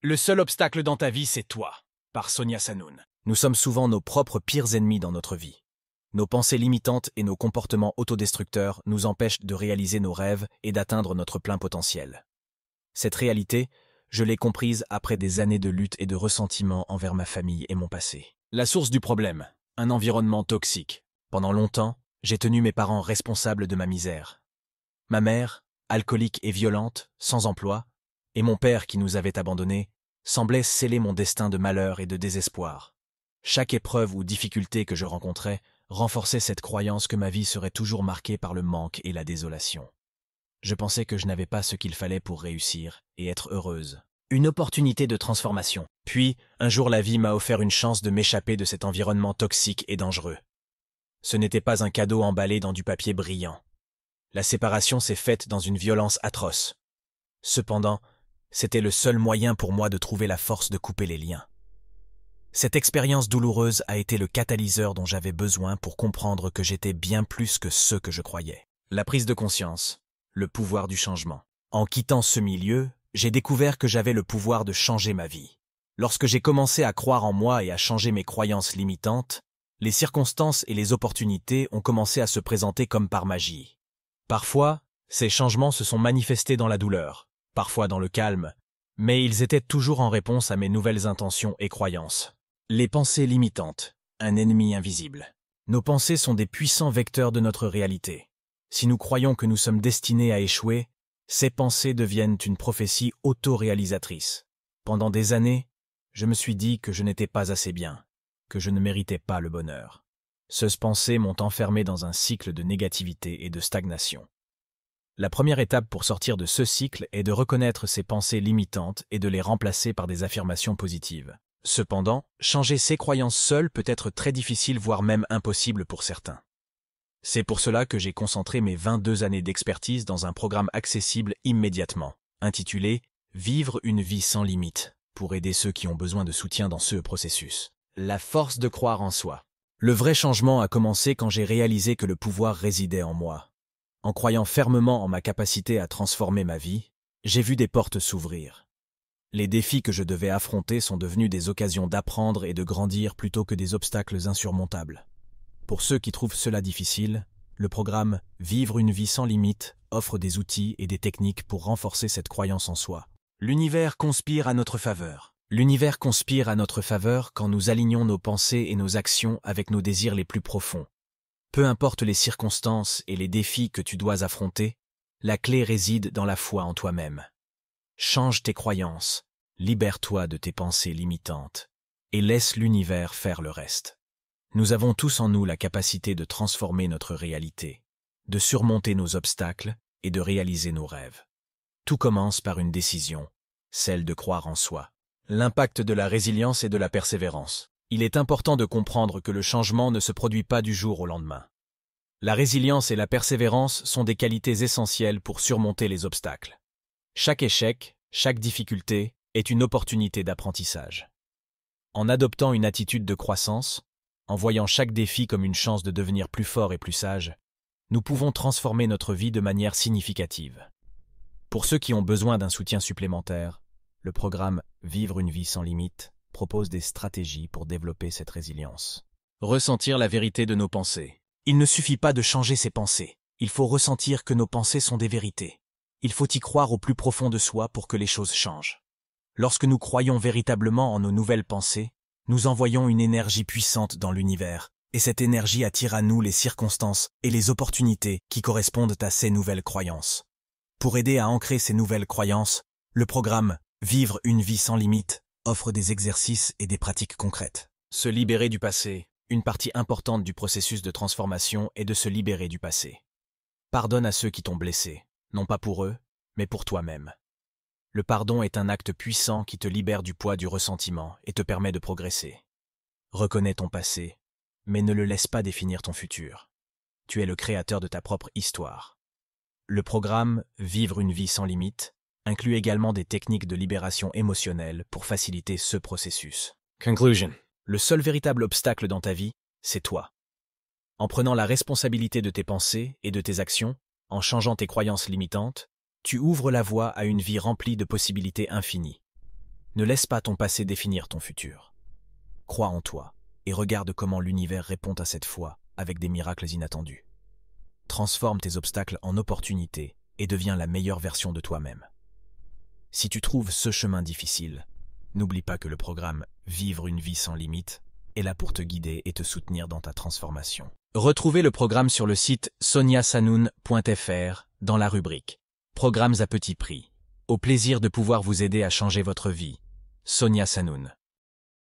Le seul obstacle dans ta vie, c'est toi, par Sonia Sanoun. Nous sommes souvent nos propres pires ennemis dans notre vie. Nos pensées limitantes et nos comportements autodestructeurs nous empêchent de réaliser nos rêves et d'atteindre notre plein potentiel. Cette réalité, je l'ai comprise après des années de lutte et de ressentiment envers ma famille et mon passé. La source du problème, un environnement toxique. Pendant longtemps, j'ai tenu mes parents responsables de ma misère. Ma mère, alcoolique et violente, sans emploi, et mon père qui nous avait abandonnés, semblaient sceller mon destin de malheur et de désespoir. Chaque épreuve ou difficulté que je rencontrais renforçait cette croyance que ma vie serait toujours marquée par le manque et la désolation. Je pensais que je n'avais pas ce qu'il fallait pour réussir et être heureuse. Une opportunité de transformation. Puis, un jour la vie m'a offert une chance de m'échapper de cet environnement toxique et dangereux. Ce n'était pas un cadeau emballé dans du papier brillant. La séparation s'est faite dans une violence atroce. Cependant, c'était le seul moyen pour moi de trouver la force de couper les liens. Cette expérience douloureuse a été le catalyseur dont j'avais besoin pour comprendre que j'étais bien plus que ce que je croyais. La prise de conscience, le pouvoir du changement. En quittant ce milieu, j'ai découvert que j'avais le pouvoir de changer ma vie. Lorsque j'ai commencé à croire en moi et à changer mes croyances limitantes, les circonstances et les opportunités ont commencé à se présenter comme par magie. Parfois, ces changements se sont manifestés dans la douleur, parfois dans le calme, mais ils étaient toujours en réponse à mes nouvelles intentions et croyances. Les pensées limitantes, un ennemi invisible. Nos pensées sont des puissants vecteurs de notre réalité. Si nous croyons que nous sommes destinés à échouer, ces pensées deviennent une prophétie auto-réalisatrice. Pendant des années, je me suis dit que je n'étais pas assez bien, que je ne méritais pas le bonheur. Ces pensées m'ont enfermé dans un cycle de négativité et de stagnation. La première étape pour sortir de ce cycle est de reconnaître ces pensées limitantes et de les remplacer par des affirmations positives. Cependant, changer ses croyances seul peut être très difficile, voire même impossible pour certains. C'est pour cela que j'ai concentré mes 22 années d'expertise dans un programme accessible immédiatement, intitulé « Vivre une vie sans limite » pour aider ceux qui ont besoin de soutien dans ce processus. La force de croire en soi. Le vrai changement a commencé quand j'ai réalisé que le pouvoir résidait en moi. En croyant fermement en ma capacité à transformer ma vie, j'ai vu des portes s'ouvrir. Les défis que je devais affronter sont devenus des occasions d'apprendre et de grandir plutôt que des obstacles insurmontables. Pour ceux qui trouvent cela difficile, le programme « Vivre une vie sans limite » offre des outils et des techniques pour renforcer cette croyance en soi. L'univers conspire à notre faveur. L'univers conspire à notre faveur quand nous alignons nos pensées et nos actions avec nos désirs les plus profonds. Peu importe les circonstances et les défis que tu dois affronter, la clé réside dans la foi en toi-même. Change tes croyances, libère-toi de tes pensées limitantes et laisse l'univers faire le reste. Nous avons tous en nous la capacité de transformer notre réalité, de surmonter nos obstacles et de réaliser nos rêves. Tout commence par une décision, celle de croire en soi. L'impact de la résilience et de la persévérance. Il est important de comprendre que le changement ne se produit pas du jour au lendemain. La résilience et la persévérance sont des qualités essentielles pour surmonter les obstacles. Chaque échec, chaque difficulté est une opportunité d'apprentissage. En adoptant une attitude de croissance, en voyant chaque défi comme une chance de devenir plus fort et plus sage, nous pouvons transformer notre vie de manière significative. Pour ceux qui ont besoin d'un soutien supplémentaire, le programme « Vivre une vie sans limite » propose des stratégies pour développer cette résilience. Ressentir la vérité de nos pensées. Il ne suffit pas de changer ses pensées. Il faut ressentir que nos pensées sont des vérités. Il faut y croire au plus profond de soi pour que les choses changent. Lorsque nous croyons véritablement en nos nouvelles pensées, nous envoyons une énergie puissante dans l'univers, et cette énergie attire à nous les circonstances et les opportunités qui correspondent à ces nouvelles croyances. Pour aider à ancrer ces nouvelles croyances, le programme « Vivre une vie sans limite » offre des exercices et des pratiques concrètes. Se libérer du passé. Une partie importante du processus de transformation est de se libérer du passé. Pardonne à ceux qui t'ont blessé, non pas pour eux, mais pour toi-même. Le pardon est un acte puissant qui te libère du poids du ressentiment et te permet de progresser. Reconnais ton passé, mais ne le laisse pas définir ton futur. Tu es le créateur de ta propre histoire. Le programme « Vivre une vie sans limite » inclut également des techniques de libération émotionnelle pour faciliter ce processus. Conclusion. Le seul véritable obstacle dans ta vie, c'est toi. En prenant la responsabilité de tes pensées et de tes actions, en changeant tes croyances limitantes, tu ouvres la voie à une vie remplie de possibilités infinies. Ne laisse pas ton passé définir ton futur. Crois en toi et regarde comment l'univers répond à cette foi avec des miracles inattendus. Transforme tes obstacles en opportunités et deviens la meilleure version de toi-même. Si tu trouves ce chemin difficile, n'oublie pas que le programme Vivre une vie sans limite est là pour te guider et te soutenir dans ta transformation. Retrouvez le programme sur le site soniasanoun.fr dans la rubrique Programmes à petit prix. Au plaisir de pouvoir vous aider à changer votre vie. Sonia Sanoun.